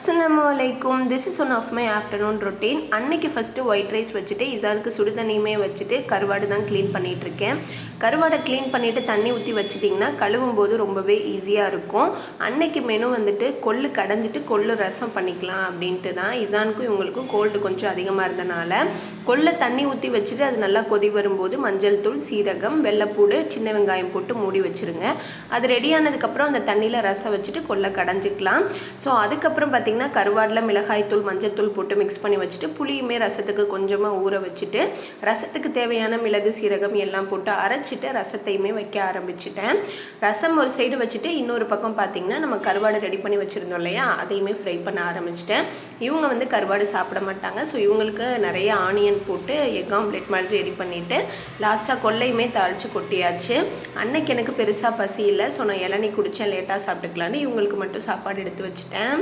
Assalamualaikum. This is one of my afternoon routine. அன்னைக்கு first white rice வச்சுட்டு இசாருக்கு சுடு தண்ணியுமே வச்சுட்டு கருவாடு தான் க்ளீன் பண்ணிகிட்ருக்கேன். கருவாடை க்ளீன் பண்ணிவிட்டு தண்ணி ஊற்றி வச்சிட்டிங்கன்னா கழுவும் போது ரொம்பவே ஈஸியாக இருக்கும். அன்னைக்கு மெனு வந்துட்டு கொள்ளு கடைஞ்சிட்டு கொள்ளு ரசம் பண்ணிக்கலாம் அப்படின்ட்டு தான். இசானுக்கும் இவங்களுக்கும் கோல்டு கொஞ்சம் அதிகமாக இருந்தனால கொள்ளை தண்ணி ஊற்றி வச்சுட்டு அது நல்லா கொதி வரும்போது மஞ்சள் தூள், சீரகம், வெள்ளைப்பூடு, சின்ன வெங்காயம் போட்டு மூடி வச்சுருங்க. அது ரெடியானதுக்கப்புறம் அந்த தண்ணியில் ரசம் வச்சுட்டு கொள்ளை கடைஞ்சிக்கலாம். ஸோ அதுக்கப்புறம் பார்த்திங்கன்னா கருவாடில் மிளகாய்த்தூள், மஞ்சத்தூள் போட்டு மிக்ஸ் பண்ணி வச்சுட்டு புளியுமே ரசத்துக்கு கொஞ்சமாக ஊற வச்சுட்டு ரசத்துக்கு தேவையான மிளகு, சீரகம் எல்லாம் போட்டு அரைச்சிட்டு ரசத்தையுமே வைக்க ஆரம்பிச்சிட்டேன். ரசம் ஒரு சைடு வச்சுட்டு இன்னொரு பக்கம் பார்த்திங்கன்னா நம்ம கருவாடை ரெடி பண்ணி வச்சுருந்தோம் இல்லையா, அதையுமே ஃப்ரை பண்ண ஆரம்பிச்சிட்டேன். இவங்க வந்து கருவாடு சாப்பிட மாட்டாங்க. ஸோ இவங்களுக்கு நிறைய ஆனியன் போட்டு எக் ஆம்லேட் மாதிரி ரெடி பண்ணிவிட்டு லாஸ்ட்டாக கொள்ளையுமே தாளித்து கொட்டியாச்சு. அன்னைக்கு எனக்கு பெருசாக பசி இல்லை. ஸோ நான் இளநீ குடித்தேன், லேட்டாக சாப்பிட்டுக்கலான்னு இவங்களுக்கு மட்டும் சாப்பாடு எடுத்து வச்சுட்டேன்.